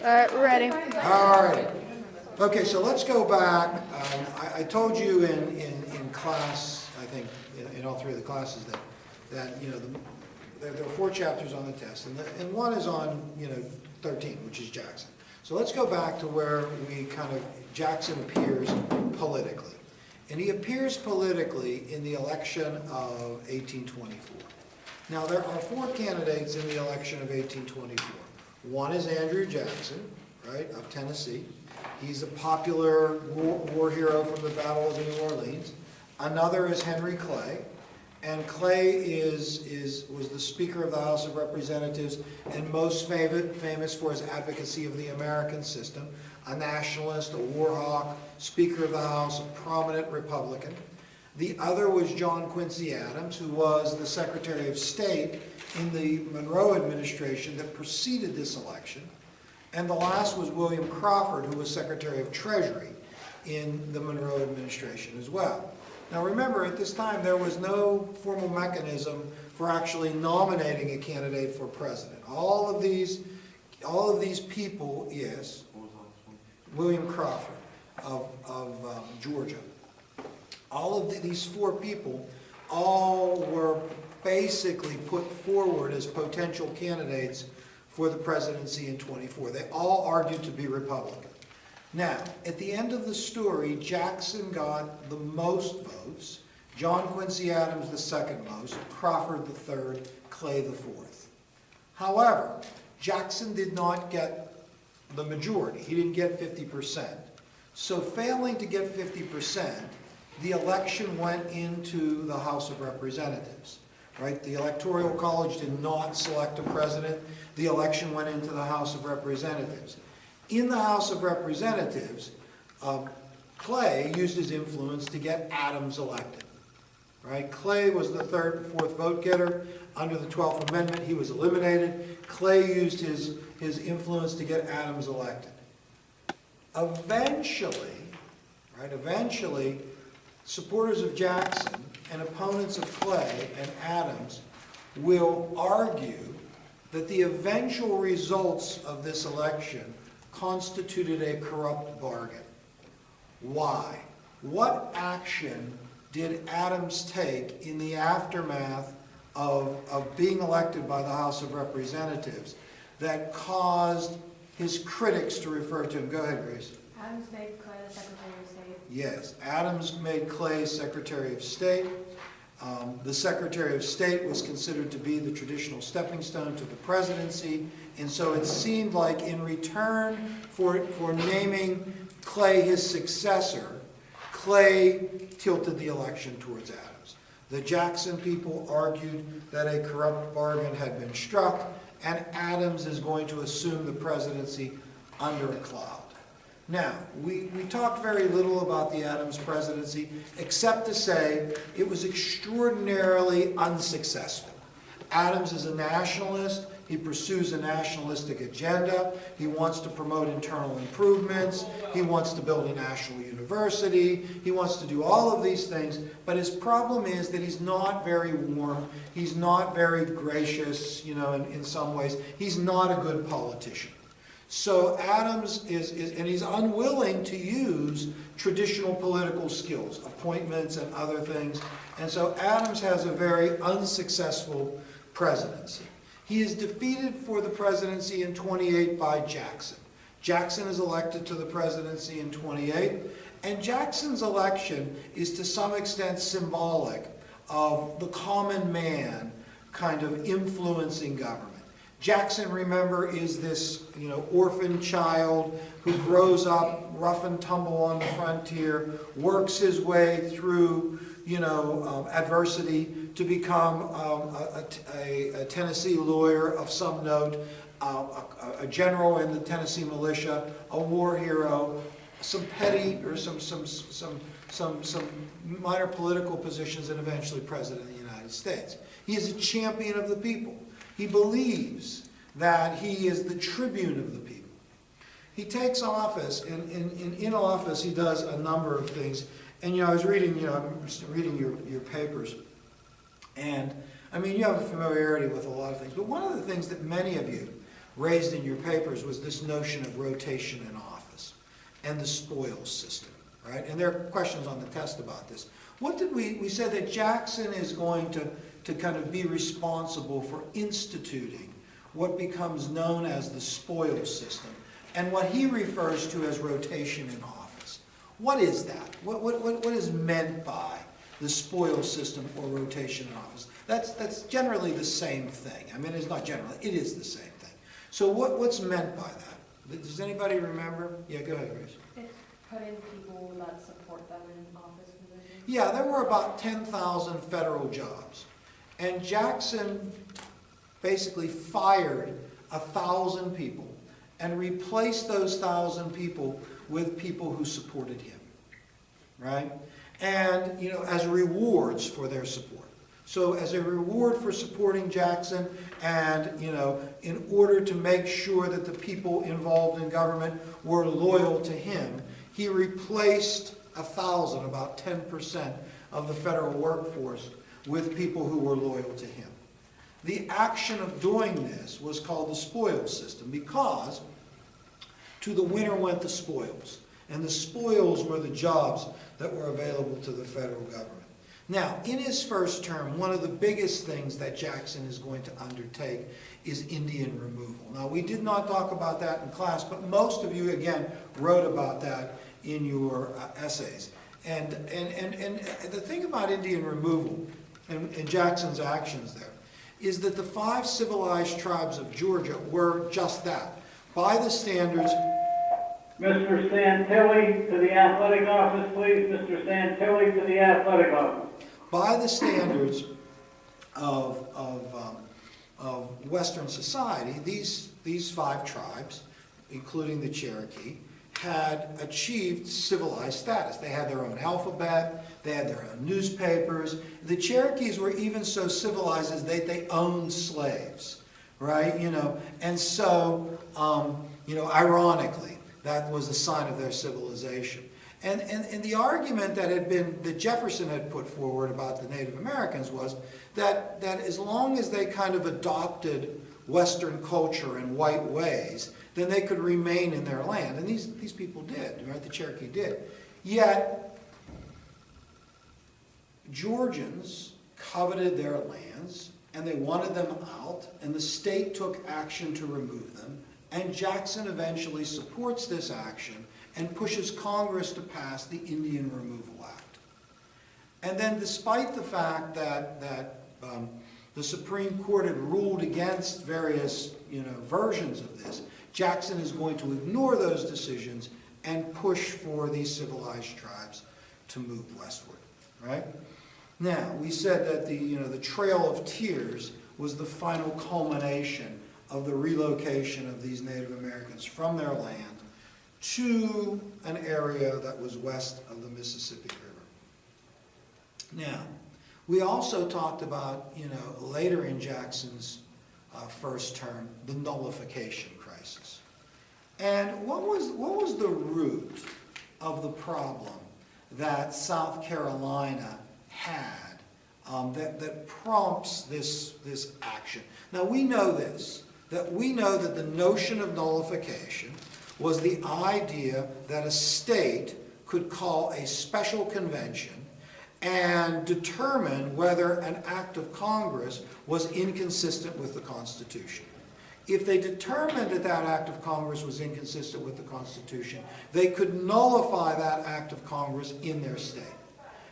We're ready. All right. Okay, so let's go back. I told you in class, I think, in all three of the classes that you know, there are 4 chapters on the test, and one is on, 13, which is Jackson. So let's go back to where Jackson appears politically. And he appears politically in the election of 1824. Now, there are 4 candidates in the election of 1824. One is Andrew Jackson, right, of Tennessee. He's a popular war hero from the Battle of New Orleans. Another is Henry Clay. And Clay was the Speaker of the House of Representatives and most famous for his advocacy of the American system, a nationalist, a war hawk, Speaker of the House, a prominent Republican. The other was John Quincy Adams, who was the Secretary of State in the Monroe administration that preceded this election. And the last was William Crawford, who was Secretary of Treasury in the Monroe administration as well. Now remember, at this time, there was no formal mechanism for actually nominating a candidate for president. All of these people, yes, William Crawford of Georgia. All of these 4 people all were basically put forward as potential candidates for the presidency in 24. They all argued to be Republican. Now, at the end of the story, Jackson got the most votes, John Quincy Adams the second most, Crawford the third, Clay the fourth. However, Jackson did not get the majority. He didn't get 50%. So failing to get 50%, the election went into the House of Representatives. Right? The Electoral College did not select a president. The election went into the House of Representatives. In the House of Representatives, Clay used his influence to get Adams elected. Right? Clay was the 3rd and 4th vote getter. Under the 12th Amendment, he was eliminated. Clay used his influence to get Adams elected. Eventually, supporters of Jackson and opponents of Clay and Adams will argue that the eventual results of this election constituted a corrupt bargain. Why? What action did Adams take in the aftermath of being elected by the House of Representatives that caused his critics to refer to him? Go ahead, Grace. Adams made Clay the Secretary of State. Yes, Adams made Clay Secretary of State. The Secretary of State was considered to be the traditional stepping stone to the presidency, and so it seemed like in return for naming Clay his successor, Clay tilted the election towards Adams. The Jackson people argued that a corrupt bargain had been struck, and Adams is going to assume the presidency under a cloud. Now, we talked very little about the Adams presidency, except to say it was extraordinarily unsuccessful. Adams is a nationalist. He pursues a nationalistic agenda. He wants to promote internal improvements. He wants to build a national university. He wants to do all of these things. But his problem is that he's not very warm. He's not very gracious, in some ways. He's not a good politician. So Adams and he's unwilling to use traditional political skills, appointments and other things. And so Adams has a very unsuccessful presidency. He is defeated for the presidency in 28 by Jackson. Jackson is elected to the presidency in 28, and Jackson's election is to some extent symbolic of the common man kind of influencing government. Jackson, remember, is this orphan child who grows up rough and tumble on the frontier, works his way through adversity to become a Tennessee lawyer of some note, a general in the Tennessee militia, a war hero, some petty or some minor political positions, and eventually president of the United States. He is a champion of the people. He believes that he is the tribune of the people. He takes office, and in office he does a number of things. And I was reading, I'm reading your papers, and I mean, you have a familiarity with a lot of things, but one of the things that many of you raised in your papers was this notion of rotation in office and the spoils system, right? And there are questions on the test about this. What did we said that Jackson is going to kind of be responsible for instituting what becomes known as the spoils system and what he refers to as rotation in office. What is that? What is meant by the spoils system or rotation in office? That's generally the same thing. I mean, it's not generally, it is the same thing. So what's meant by that? Does anybody remember? Yeah, go ahead, Grace. It's putting people that support them in office positions. Yeah, there were about 10,000 federal jobs. And Jackson basically fired 1,000 people and replaced those 1,000 people with people who supported him, right? And, you know, as rewards for their support. So as a reward for supporting Jackson and, you know, in order to make sure that the people involved in government were loyal to him, he replaced 1,000, about 10% of the federal workforce, with people who were loyal to him. The action of doing this was called the spoils system because to the winner went the spoils. And the spoils were the jobs that were available to the federal government. Now, in his first term, one of the biggest things that Jackson is going to undertake is Indian removal. Now, we did not talk about that in class, but most of you, again, wrote about that in your essays. And the thing about Indian removal and Jackson's actions there is that the 5 civilized tribes of Georgia were just that. By the standards... Mr. Santilli to the athletic office, please. Mr. Santilli to the athletic office. By the standards of Western society, these 5 tribes, including the Cherokee, had achieved civilized status. They had their own alphabet, they had their own newspapers. The Cherokees were even so civilized as they owned slaves, right? You know, and so, you know, ironically, that was a sign of their civilization. And the argument that Jefferson had put forward about the Native Americans was that as long as they kind of adopted Western culture and white ways, then they could remain in their land. And these people did, right? The Cherokee did. Yet, Georgians coveted their lands, and they wanted them out, and the state took action to remove them. And Jackson eventually supports this action and pushes Congress to pass the Indian Removal Act. And then despite the fact that the Supreme Court had ruled against various, you know, versions of this, Jackson is going to ignore those decisions and push for these civilized tribes to move westward, right? Now, we said that the Trail of Tears was the final culmination of the relocation of these Native Americans from their land to an area that was west of the Mississippi River. Now, we also talked about, you know, later in Jackson's first term, the nullification crisis. And what was the root of the problem that South Carolina had that prompts this action? Now, we know this, that the notion of nullification was the idea that a state could call a special convention and determine whether an act of Congress was inconsistent with the Constitution. If they determined that that act of Congress was inconsistent with the Constitution, they could nullify that act of Congress in their state.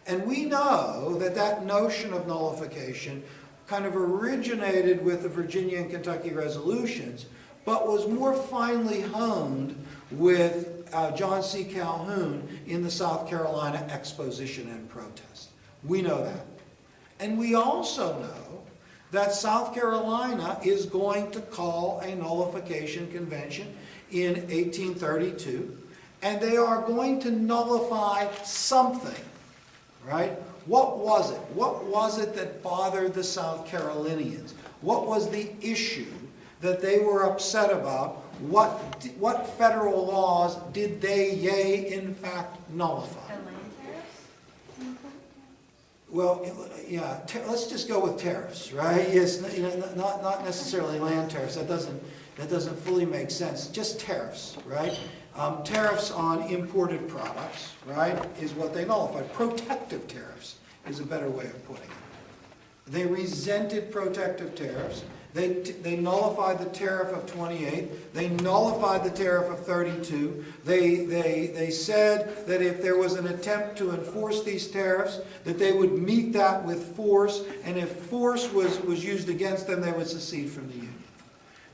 And we know that that notion of nullification kind of originated with the Virginia and Kentucky resolutions, but was more finely honed with John C. Calhoun in the South Carolina Exposition and Protest. We know that. And we also know that South Carolina is going to call a nullification convention in 1832, and they are going to nullify something, right? What was it? What was it that bothered the South Carolinians? What was the issue that they were upset about? What federal laws did they, in fact, nullify? And land tariffs? Well, yeah, let's just go with tariffs, right? Yes, you know, not necessarily land tariffs. That doesn't, that doesn't fully make sense. Just tariffs, right? Tariffs on imported products, right, is what they nullified. Protective tariffs is a better way of putting it. They resented protective tariffs. They nullified the tariff of 28. They nullified the tariff of 32. They said that if there was an attempt to enforce these tariffs, that they would meet that with force, and if force was used against them, they would secede from the Union.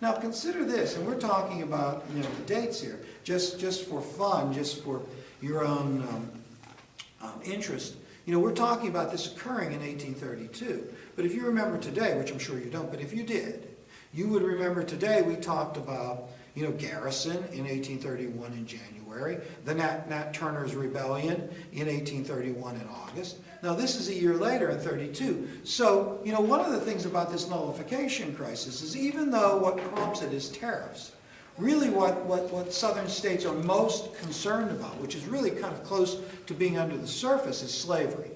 Now consider this, and we're talking about, you know, the dates here, just for fun, just for your own interest. You know, we're talking about this occurring in 1832. But if you remember today, which I'm sure you don't, but if you did, you would remember today we talked about, you know, Garrison in 1831 in January, the Nat Turner's Rebellion in 1831 in August. Now this is a year later in 32. So, you know, one of the things about this nullification crisis is even though what prompts it is tariffs, really what southern states are most concerned about, which is really kind of close to being under the surface, is slavery.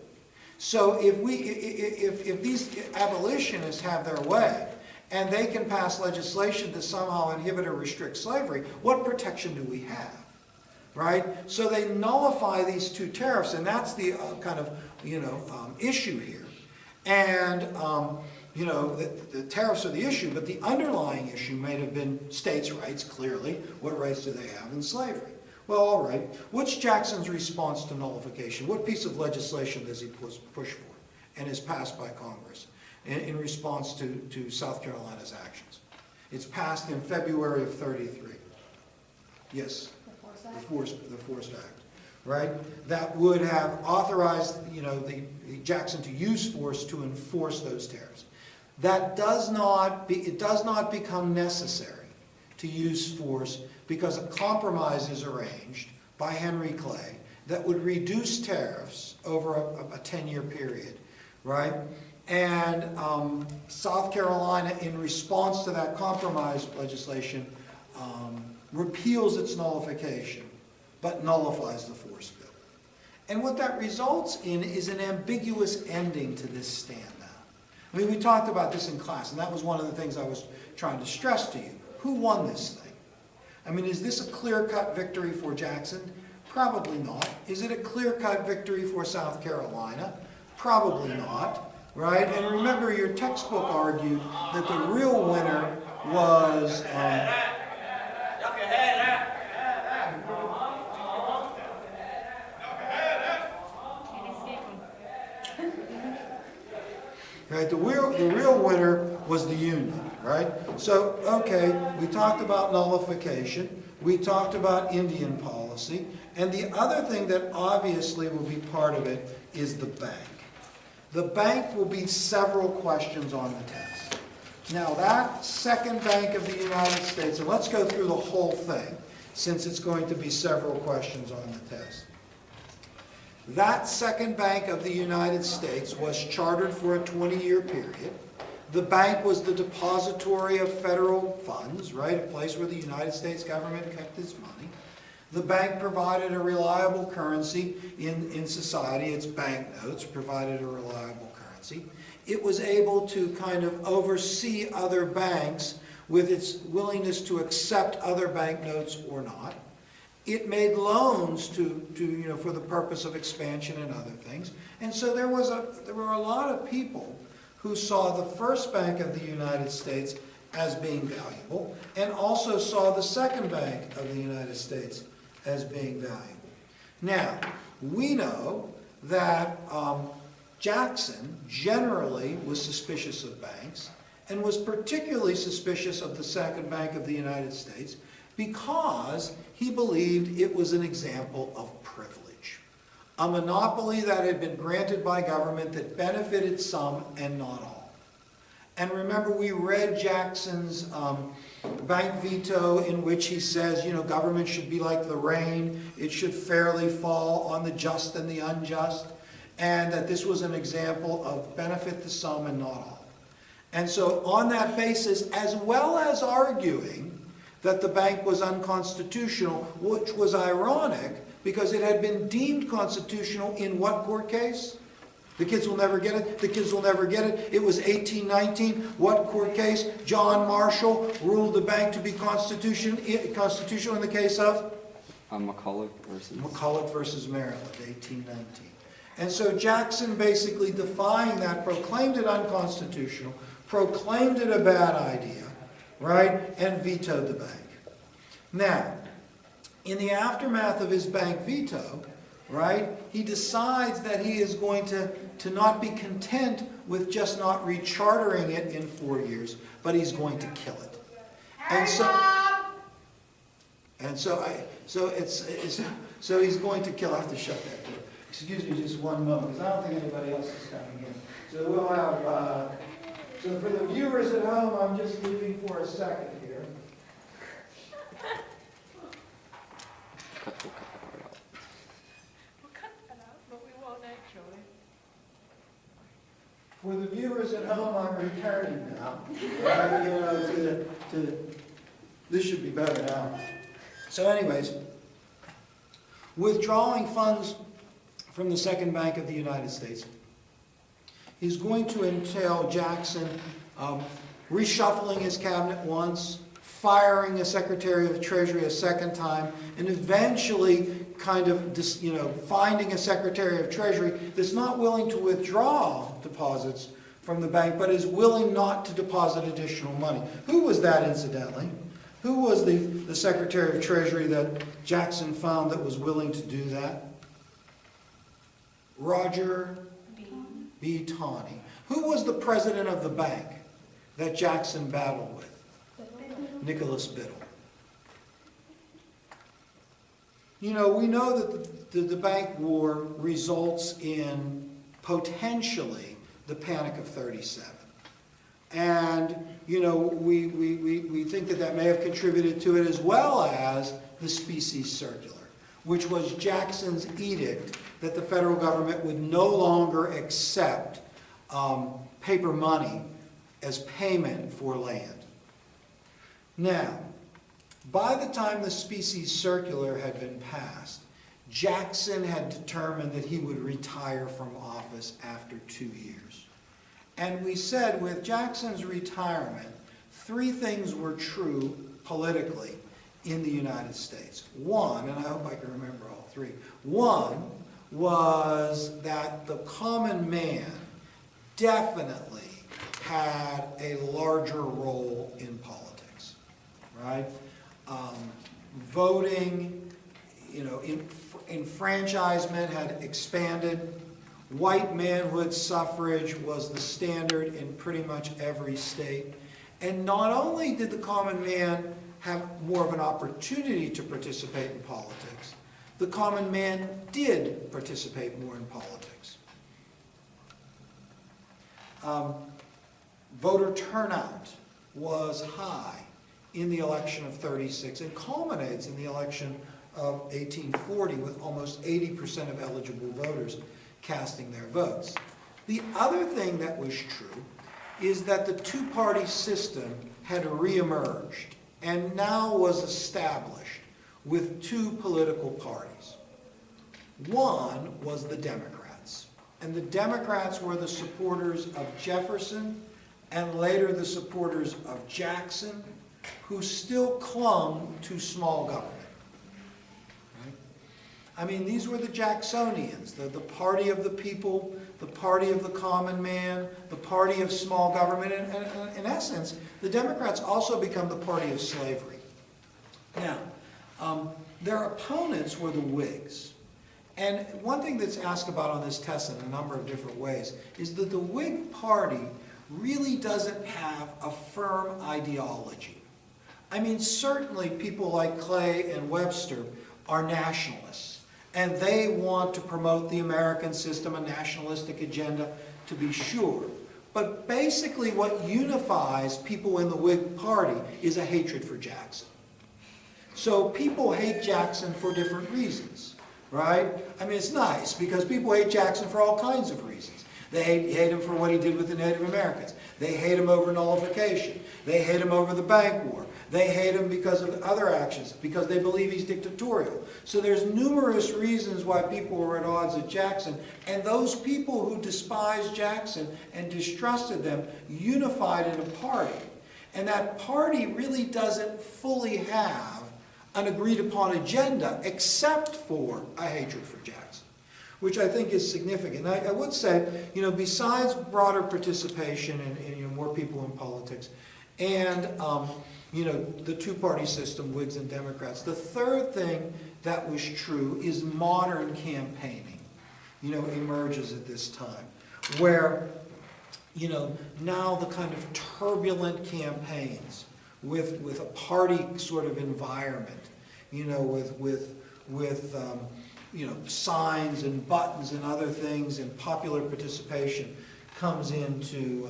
So if these abolitionists have their way, and they can pass legislation to somehow inhibit or restrict slavery, what protection do we have? Right? So they nullify these two tariffs, and that's the kind of, you know, issue here. And, you know, the tariffs are the issue, but the underlying issue may have been states' rights, clearly. What rights do they have in slavery? Well, all right. What's Jackson's response to nullification? What piece of legislation does he push for and is passed by Congress in response to South Carolina's actions? It's passed in February of 33. Yes, the Forced Act, right? That would have authorized, you know, the Jackson to use force to enforce those tariffs. That does not become necessary to use force because a compromise is arranged by Henry Clay that would reduce tariffs over a 10-year period, right? And South Carolina, in response to that compromise legislation, repeals its nullification, but nullifies the force bill. And what that results in is an ambiguous ending to this stand now. I mean, we talked about this in class, and that was one of the things I was trying to stress to you. Who won this thing? I mean, is this a clear-cut victory for Jackson? Probably not. Is it a clear-cut victory for South Carolina? Probably not, right? And remember, your textbook argued that the real winner was... Right, the real winner was the Union, right? So, okay, we talked about nullification, we talked about Indian policy, and the other thing that obviously will be part of it is the bank. The bank will be several questions on the test. Now, that second bank of the United States, and let's go through the whole thing, since it's going to be several questions on the test. That second bank of the United States was chartered for a 20-year period. The bank was the depository of federal funds, right? A place where the United States government kept its money. The bank provided a reliable currency in society. Its banknotes provided a reliable currency. It was able to kind of oversee other banks with its willingness to accept other banknotes or not. It made loans to you know, for the purpose of expansion and other things. And so there were a lot of people who saw the first bank of the United States as being valuable and also saw the second bank of the United States as being valuable. Now, we know that Jackson generally was suspicious of banks and was particularly suspicious of the second bank of the United States because he believed it was an example of privilege. A monopoly that had been granted by government that benefited some and not all. And remember, we read Jackson's bank veto in which he says, you know, government should be like the rain. It should fairly fall on the just and the unjust. And that this was an example of benefit to some and not all. And so on that basis, as well as arguing that the bank was unconstitutional, which was ironic because it had been deemed constitutional in what court case? The kids will never get it. The kids will never get it. It was 1819. What court case? John Marshall ruled the bank to be constitutional in the case of? McCulloch versus Maryland, 1819. And so Jackson basically defying that, proclaimed it unconstitutional, proclaimed it a bad idea, right, and vetoed the bank. Now, in the aftermath of his bank veto, right, he decides that he is going to not be content with just not rechartering it in 4 years, but he's going to kill it. So he's going to kill. I have to shut that door. Excuse me just one moment, because I don't think anybody else is coming in. So we'll have. So for the viewers at home, I'm just leaving for a second here. Cut that part out. We'll cut that out, but we won't actually. For the viewers at home, I'm returning now. Right? You know, this should be better now. So anyways, withdrawing funds from the Second Bank of the United States is going to entail Jackson reshuffling his cabinet once, firing a Secretary of Treasury a second time, and eventually kind of finding a Secretary of Treasury that's not willing to withdraw deposits from the bank, but is willing not to deposit additional money. Who was that, incidentally? Who was the Secretary of Treasury that Jackson found that was willing to do that? Roger B. Tawney. Who was the president of the bank that Jackson battled with? Nicholas Biddle. You know, we know that the bank war results in potentially the Panic of 37. And, you know, we think that may have contributed to it, as well as the Specie Circular, which was Jackson's edict that the federal government would no longer accept paper money as payment for land. Now, by the time the Specie Circular had been passed, Jackson had determined that he would retire from office after 2 years. And we said with Jackson's retirement, 3 things were true politically in the United States. One, and I hope I can remember all 3. One was that the common man definitely had a larger role in politics, right? Voting, you know, enfranchisement had expanded. White manhood suffrage was the standard in pretty much every state. And not only did the common man have more of an opportunity to participate in politics, the common man did participate more in politics. Voter turnout was high in the election of 36 and culminates in the election of 1840 with almost 80% of eligible voters casting their votes. The other thing that was true is that the two-party system had reemerged and now was established with 2 political parties. One was the Democrats, and the Democrats were the supporters of Jefferson and later the supporters of Jackson, who still clung to small government. I mean, these were the Jacksonians, the party of the people, the party of the common man, the party of small government. And in essence, the Democrats also become the party of slavery. Now, their opponents were the Whigs. And one thing that's asked about on this test in a number of different ways is that the Whig Party really doesn't have a firm ideology. I mean, certainly people like Clay and Webster are nationalists. And they want to promote the American system, a nationalistic agenda, to be sure. But basically what unifies people in the Whig Party is a hatred for Jackson. So people hate Jackson for different reasons, right? I mean, it's nice because people hate Jackson for all kinds of reasons. They hate him for what he did with the Native Americans. They hate him over nullification. They hate him over the bank war. They hate him because of other actions, because they believe he's dictatorial. So there's numerous reasons why people were at odds with Jackson, and those people who despised Jackson and distrusted them unified in a party. And that party really doesn't fully have an agreed upon agenda except for a hatred for Jackson, which I think is significant. I would say, besides broader participation and more people in politics, and the two-party system, Whigs and Democrats, the third thing that was true is modern campaigning, emerges at this time, where, now the kind of turbulent campaigns with a party sort of environment, with signs and buttons and other things, and popular participation comes into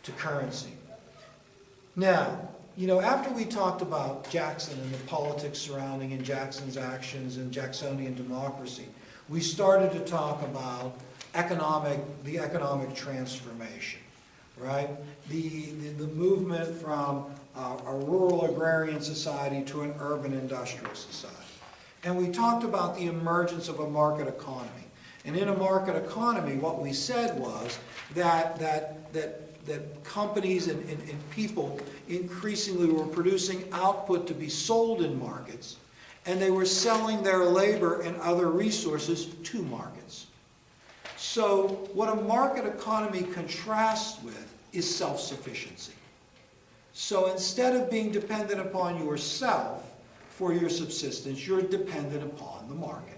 to currency. Now, after we talked about Jackson and the politics surrounding and Jackson's actions and Jacksonian democracy, we started to talk about the economic transformation, right? The movement from a rural agrarian society to an urban industrial society. And we talked about the emergence of a market economy. And in a market economy, what we said was that companies and people increasingly were producing output to be sold in markets, and they were selling their labor and other resources to markets. So what a market economy contrasts with is self-sufficiency. So instead of being dependent upon yourself for your subsistence, you're dependent upon the market.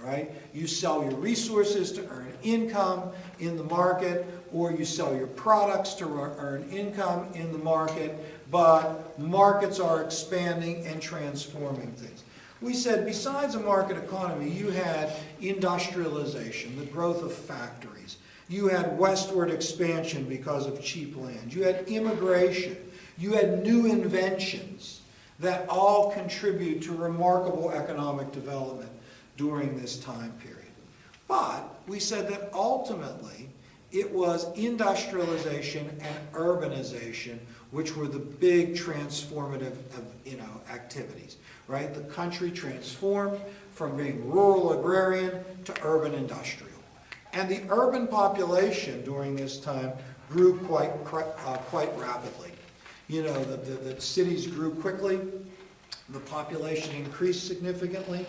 Right? You sell your resources to earn income in the market, or you sell your products to earn income in the market, but markets are expanding and transforming things. We said besides a market economy, you had industrialization, the growth of factories. You had westward expansion because of cheap land. You had immigration. You had new inventions that all contribute to remarkable economic development during this time period. But we said that ultimately it was industrialization and urbanization which were the big transformative activities, right? The country transformed from being rural agrarian to urban industrial. And the urban population during this time grew quite rapidly. The cities grew quickly, the population increased significantly,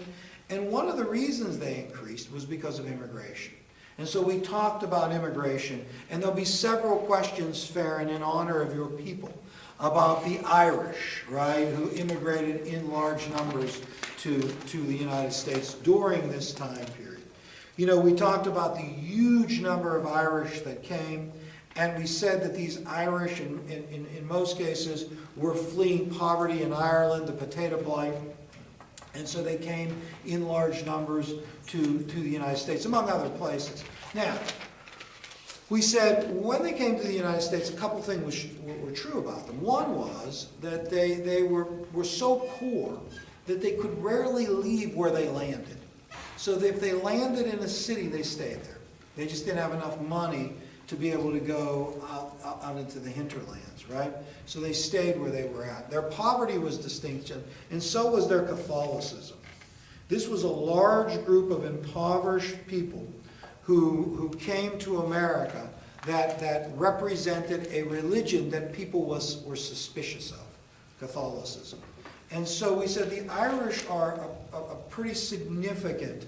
and one of the reasons they increased was because of immigration. And so we talked about immigration, and there'll be several questions, Farron, in honor of your people, about the Irish, right, who immigrated in large numbers to the United States during this time period. We talked about the huge number of Irish that came, and we said that these Irish, in most cases, were fleeing poverty in Ireland, the potato blight, and so they came in large numbers to the United States, among other places. Now, we said when they came to the United States, a couple things were true about them. One was that they were so poor that they could rarely leave where they landed. So that if they landed in a city, they stayed there. They just didn't have enough money to be able to go out into the hinterlands, right? So they stayed where they were at. Their poverty was distinct, and so was their Catholicism. This was a large group of impoverished people who came to America that represented a religion that people were suspicious of, Catholicism. And so we said the Irish are a pretty significant,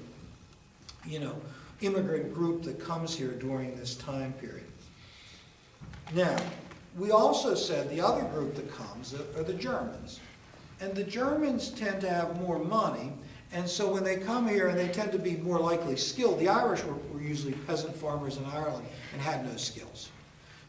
immigrant group that comes here during this time period. Now, we also said the other group that comes are the Germans. And the Germans tend to have more money, and so when they come here, and they tend to be more likely skilled. The Irish were usually peasant farmers in Ireland and had no skills.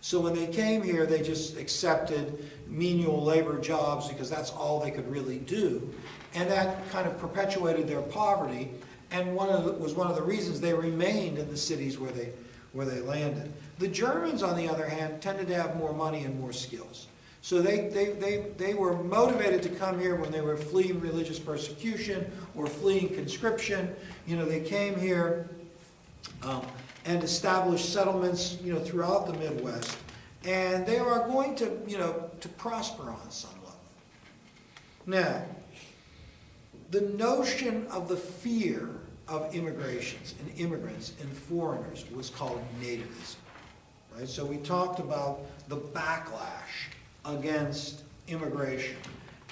So when they came here, they just accepted menial labor jobs because that's all they could really do. And that kind of perpetuated their poverty, and was one of the reasons they remained in the cities where they landed. The Germans, on the other hand, tended to have more money and more skills. So they were motivated to come here when they were fleeing religious persecution or fleeing conscription. They came here and established settlements, throughout the Midwest. And they are going to, to prosper on some level. Now, the notion of the fear of immigrations and immigrants and foreigners was called nativism. Right? So we talked about the backlash against immigration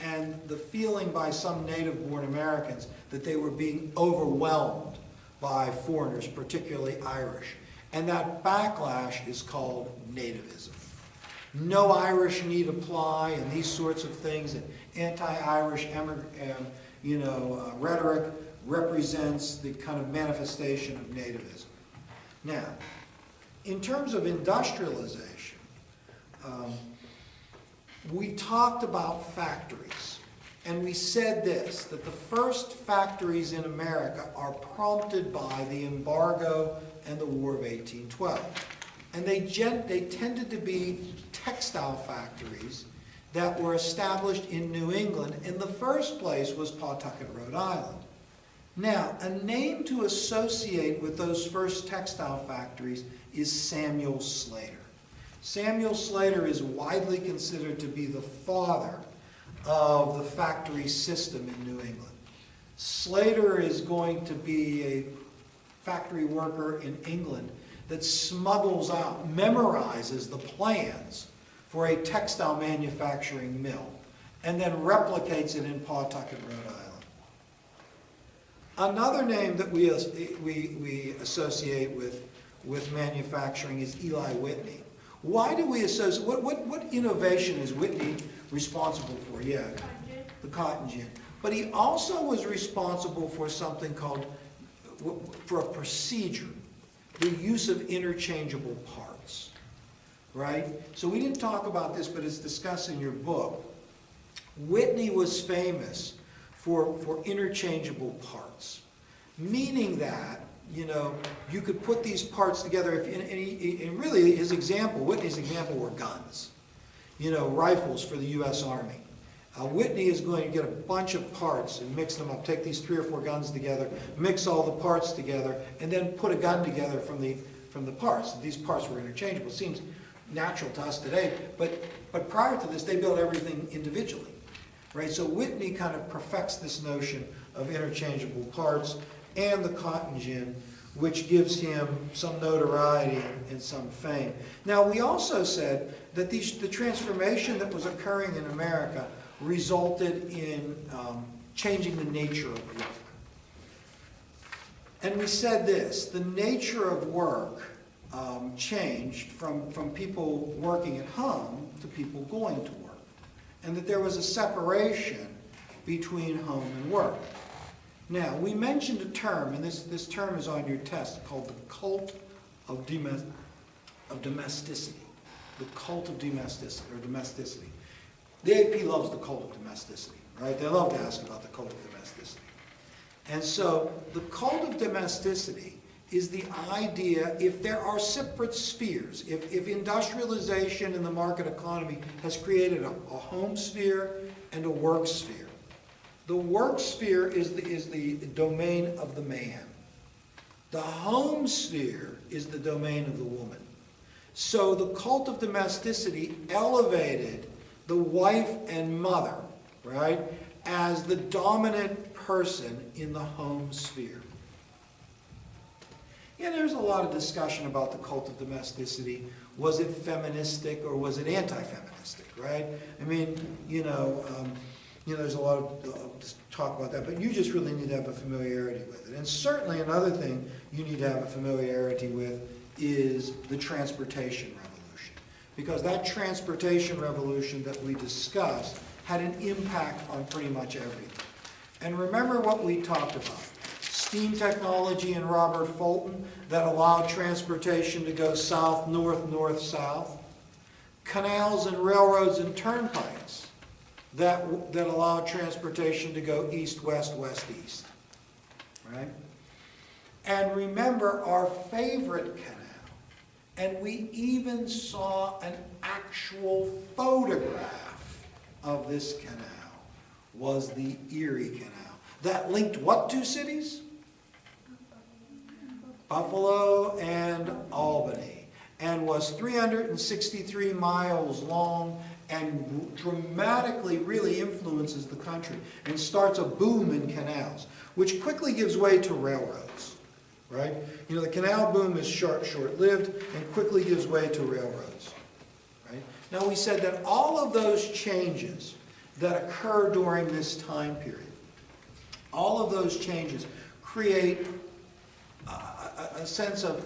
and the feeling by some native-born Americans that they were being overwhelmed by foreigners, particularly Irish. And that backlash is called nativism. No Irish need apply, and these sorts of things, and anti-Irish rhetoric represents the kind of manifestation of nativism. Now, in terms of industrialization, we talked about factories, and we said this, that the first factories in America are prompted by the embargo and the War of 1812. And they tended to be textile factories that were established in New England. In the first place was Pawtucket, Rhode Island. Now, a name to associate with those first textile factories is Samuel Slater. Samuel Slater is widely considered to be the father of the factory system in New England. Slater is going to be a factory worker in England that smuggles out, memorizes the plans for a textile manufacturing mill, and then replicates it in Pawtucket, Rhode Island. Another name that we associate with manufacturing is Eli Whitney. Why do we associate, what innovation is Whitney responsible for? Yeah, the cotton gin. But he also was responsible for something called, for a procedure, the use of interchangeable parts, right? So we didn't talk about this, but it's discussed in your book. Whitney was famous for interchangeable parts, meaning that, you could put these parts together, and really his example, Whitney's example were guns, rifles for the U.S. Army. Whitney is going to get a bunch of parts and mix them up, take these 3 or 4 guns together, mix all the parts together, and then put a gun together from the parts. These parts were interchangeable. It seems natural to us today, but prior to this, they built everything individually, right? So Whitney kind of perfects this notion of interchangeable parts and the cotton gin, which gives him some notoriety and some fame. Now, we also said that the transformation that was occurring in America resulted in changing the nature of work. And we said this, the nature of work changed from people working at home to people going to work. And that there was a separation between home and work. Now, we mentioned a term, and this term is on your test, called the cult of domesticity. The cult of domesticity. The AP loves the cult of domesticity, right? They love to ask about the cult of domesticity. And so, the cult of domesticity is the idea, if there are separate spheres, if industrialization in the market economy has created a home sphere and a work sphere, the work sphere is the domain of the man. The home sphere is the domain of the woman. So the cult of domesticity elevated the wife and mother, right, as the dominant person in the home sphere. Yeah, there's a lot of discussion about the cult of domesticity. Was it feministic or was it anti-feministic, right? I mean, there's a lot of talk about that, but you just really need to have a familiarity with it. And certainly another thing you need to have a familiarity with is the transportation revolution. Because that transportation revolution that we discussed had an impact on pretty much everything. And remember what we talked about. Steam technology in Robert Fulton that allowed transportation to go south, north, north, south. Canals and railroads and turnpikes that allowed transportation to go east, west, west, east. Right? And remember our favorite canal. And we even saw an actual photograph of this canal, was the Erie Canal. That linked what two cities? Buffalo and Albany. and was 363 miles long and dramatically really influences the country and starts a boom in canals, which quickly gives way to railroads, right? You know, the canal boom is short-lived and quickly gives way to railroads, right? Now, we said that all of those changes that occur during this time period, all of those changes create a sense of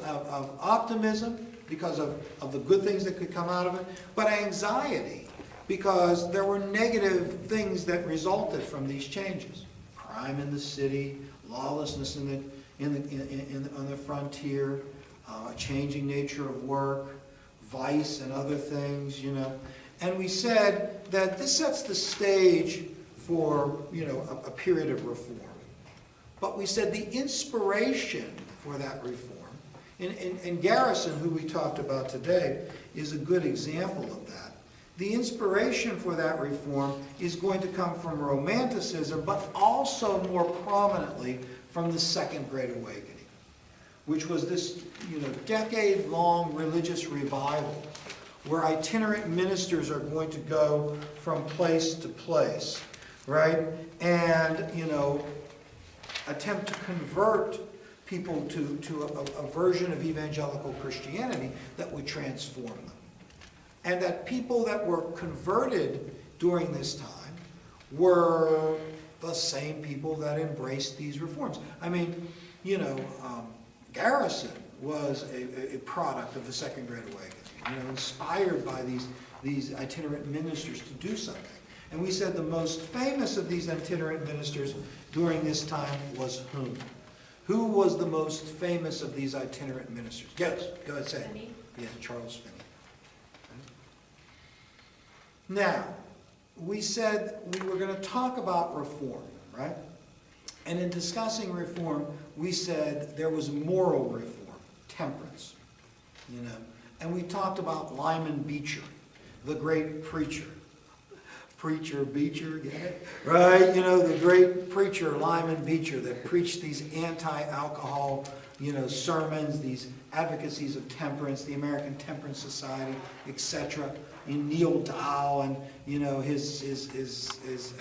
optimism because of the good things that could come out of it, but anxiety because there were negative things that resulted from these changes. Crime in the city, lawlessness on the frontier, changing nature of work, vice and other things, you know. And we said that this sets the stage for, you know, a period of reform. But we said the inspiration for that reform, and Garrison, who we talked about today, is a good example of that. The inspiration for that reform is going to come from Romanticism, but also more prominently from the Second Great Awakening, which was this, you know, decade-long religious revival where itinerant ministers are going to go from place to place, right? And, you know, attempt to convert people to a version of evangelical Christianity that would transform them. And that people that were converted during this time were the same people that embraced these reforms. I mean, you know, Garrison was a product of the Second Great Awakening, you know, inspired by these itinerant ministers to do something. And we said the most famous of these itinerant ministers during this time was whom? Who was the most famous of these itinerant ministers? Yes, go ahead, say it. Finney? Yes, Charles Finney. Now, we said we were going to talk about reform, right? And in discussing reform, we said there was moral reform, temperance, you know. And we talked about Lyman Beecher, the great preacher. Preacher, Beecher, get it? Right? You know, the great preacher, Lyman Beecher, that preached these anti-alcohol, you know, sermons, these advocacies of temperance, the American Temperance Society, etc. In Neil Dow and, you know, his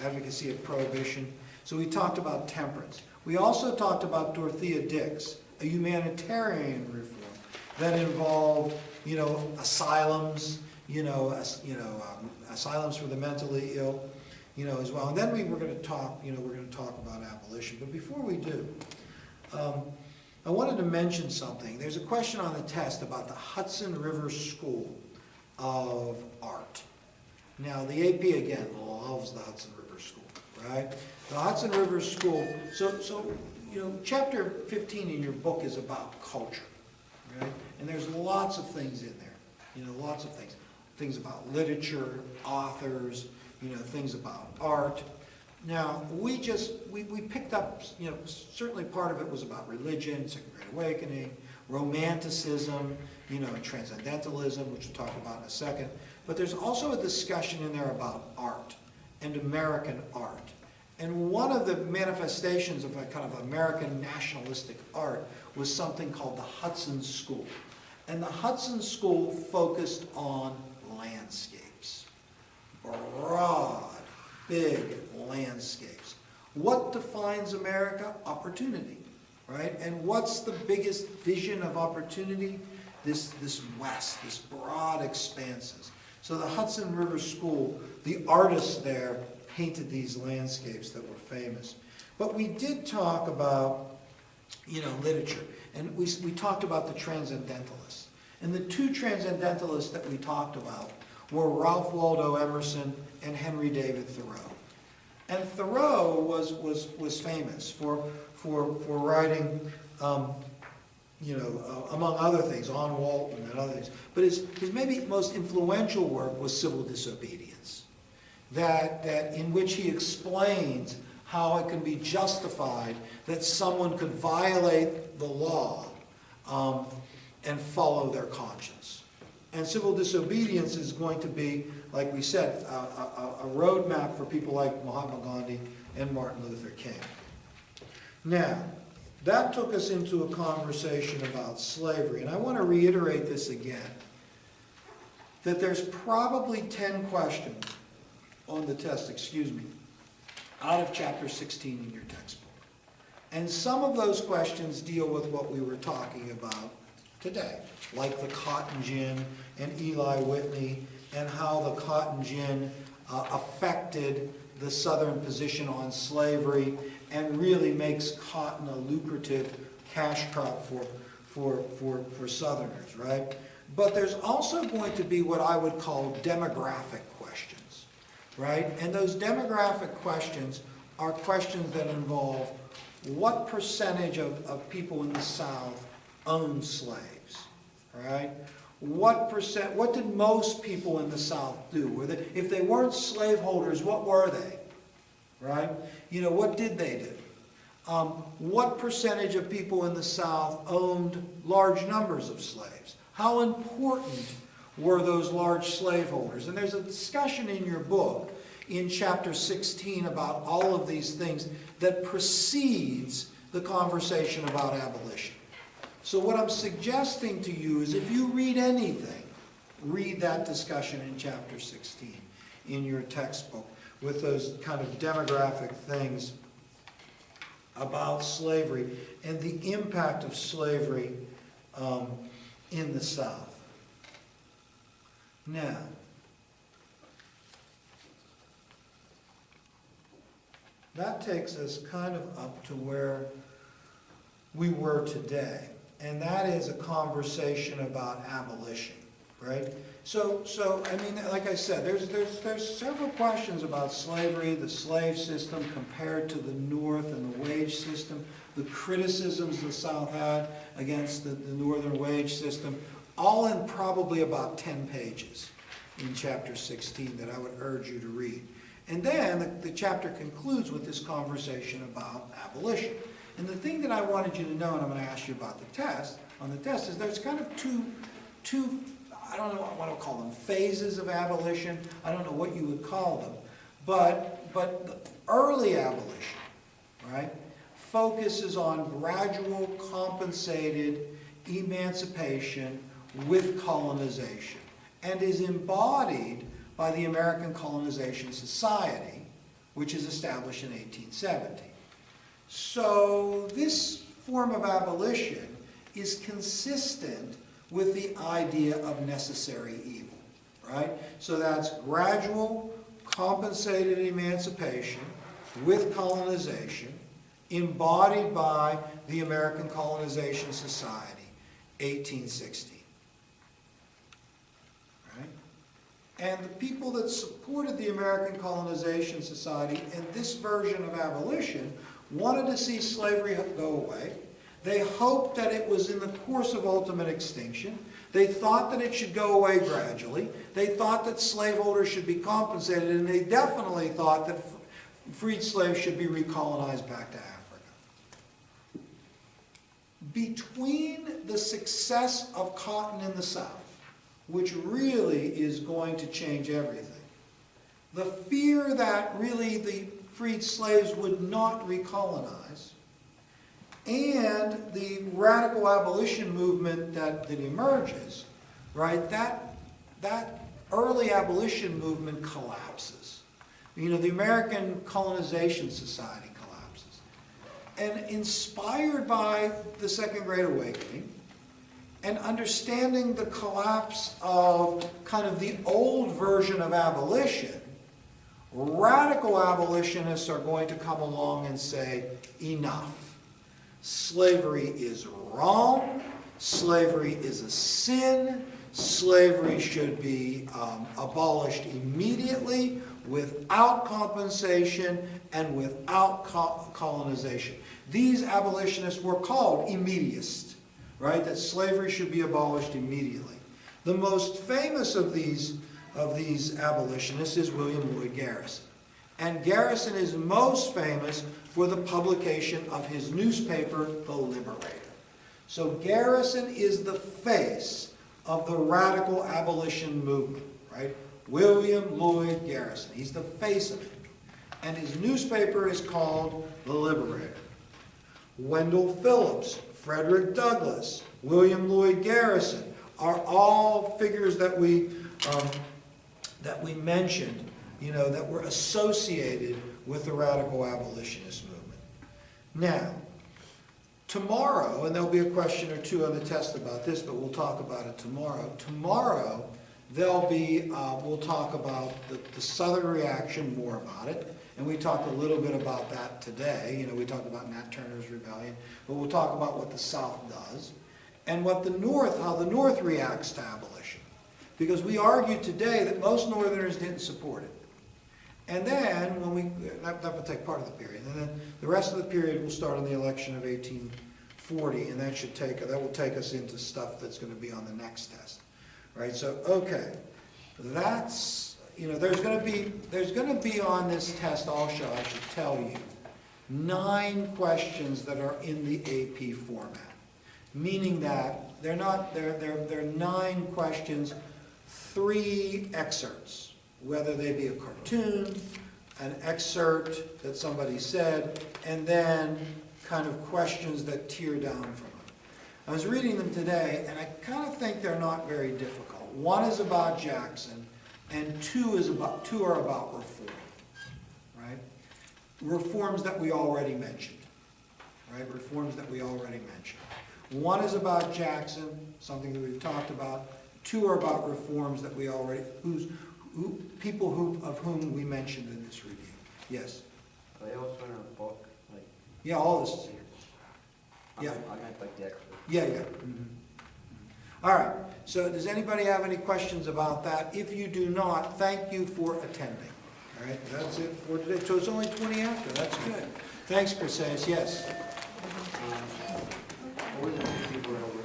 advocacy of prohibition. So we talked about temperance. We also talked about Dorothea Dix, a humanitarian reform that involved, you know, asylums, asylums for the mentally ill, you know, as well. And then we're going to talk about abolition. But before we do, I wanted to mention something. There's a question on the test about the Hudson River School of Art. Now, the AP, again, loves the Hudson River School, right? The Hudson River School, so you know, chapter 15 in your book is about culture, right? And there's lots of things in there, you know, lots of things. Things about literature, authors, you know, things about art. Now, we picked up, you know, certainly part of it was about religion, Second Great Awakening, Romanticism, you know, and Transcendentalism, which we'll talk about in a second. But there's also a discussion in there about art and American art. And one of the manifestations of a kind of American nationalistic art was something called the Hudson School. And the Hudson School focused on landscapes, broad, big landscapes. What defines America? Opportunity, right? And what's the biggest vision of opportunity? This west, this broad expanses. So the Hudson River School, the artists there painted these landscapes that were famous. But we did talk about, you know, literature, and we talked about the Transcendentalists. And the two Transcendentalists that we talked about were Ralph Waldo Emerson and Henry David Thoreau. And Thoreau was famous for writing, you know, among other things, on Walton and other things. But his maybe most influential work was Civil Disobedience, that in which he explains how it can be justified that someone could violate the law and follow their conscience. And civil disobedience is going to be, like we said, a roadmap for people like Mahatma Gandhi and Martin Luther King. Now, that took us into a conversation about slavery, and I want to reiterate this again. that there's probably 10 questions on the test, out of chapter 16 in your textbook. And some of those questions deal with what we were talking about today, like the cotton gin and Eli Whitney, and how the cotton gin affected the Southern position on slavery and really makes cotton a lucrative cash crop for Southerners, right? But there's also going to be what I would call demographic questions, right? And those demographic questions are questions that involve what percentage of people in the South own slaves, right? What did most people in the South do? If they weren't slaveholders, what were they, right? You know, what did they do? What percentage of people in the South owned large numbers of slaves? How important were those large slaveholders? And there's a discussion in your book in chapter 16 about all of these things that precedes the conversation about abolition. So what I'm suggesting to you is if you read anything, read that discussion in chapter 16 in your textbook with those kind of demographic things about slavery and the impact of slavery in the South. Now, that takes us kind of up to where we were today, and that is a conversation about abolition, right? So I mean, like I said, there's several questions about slavery, the slave system compared to the North and the wage system, the criticisms the South had against the Northern wage system, all in probably about 10 pages in chapter 16 that I would urge you to read. And then the chapter concludes with this conversation about abolition. And the thing that I wanted you to know, and I'm going to ask you about the test, is there's kind of two I don't know what I want to call them, phases of abolition. I don't know what you would call them. But the early abolition, right, focuses on gradual, compensated emancipation with colonization and is embodied by the American Colonization Society, which is established in 1870. So this form of abolition is consistent with the idea of necessary evil, right? So that's gradual, compensated emancipation with colonization, embodied by the American Colonization Society, 1860. Right? And the people that supported the American Colonization Society in this version of abolition wanted to see slavery go away. They hoped that it was in the course of ultimate extinction. They thought that it should go away gradually. They thought that slaveholders should be compensated, and they definitely thought that freed slaves should be recolonized back to Africa. Between the success of cotton in the South, which really is going to change everything, the fear that really the freed slaves would not recolonize, and the radical abolition movement that emerges, right, that early abolition movement collapses. You know, the American Colonization Society collapses. And inspired by the Second Great Awakening, and understanding the collapse of kind of the old version of abolition, radical abolitionists are going to come along and say, enough. Slavery is wrong. Slavery is a sin. Slavery should be abolished immediately, without compensation and without colonization. These abolitionists were called immediatists, right? That slavery should be abolished immediately. The most famous of these abolitionists is William Lloyd Garrison. And Garrison is most famous for the publication of his newspaper, The Liberator. So Garrison is the face of the radical abolition movement, right? William Lloyd Garrison. He's the face of it. And his newspaper is called The Liberator. Wendell Phillips, Frederick Douglass, William Lloyd Garrison are all figures that we that we mentioned, that were associated with the radical abolitionist movement. Now, tomorrow, and there'll be a question or two on the test about this, but we'll talk about it tomorrow. Tomorrow, we'll talk about the Southern reaction, more about it, and we talked a little bit about that today. We talked about Nat Turner's rebellion, but we'll talk about what the South does, and how the North reacts to abolition. Because we argued today that most Northerners didn't support it. And then, that will take part of the period, and then the rest of the period will start on the election of 1840, and that will take us into stuff that's going to be on the next test. Right, so, okay, that's, there's going to be on this test also, I should tell you, 9 questions that are in the AP format, meaning that they're 9 questions, 3 excerpts, whether they be a cartoon, an excerpt that somebody said, and then kind of questions that tear down from it. I was reading them today, and I kind of think they're not very difficult. 1 is about Jackson, and 2 are about reform, right? Reforms that we already mentioned, right? Reforms that we already mentioned. 1 is about Jackson, something that we've talked about. 2 are about reforms that we already, of whom we mentioned in this review. Yes? Are they also in a book? Yeah, all this. Yeah. I meant like the extra. Yeah. Mm-hmm. All right, so does anybody have any questions about that? If you do not, thank you for attending. All right, that's it for today. So it's only 20 after, that's good. Thanks, Chrysalis, yes. What were the 2 people that were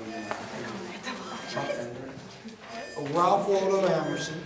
in Ralph Waldo Emerson,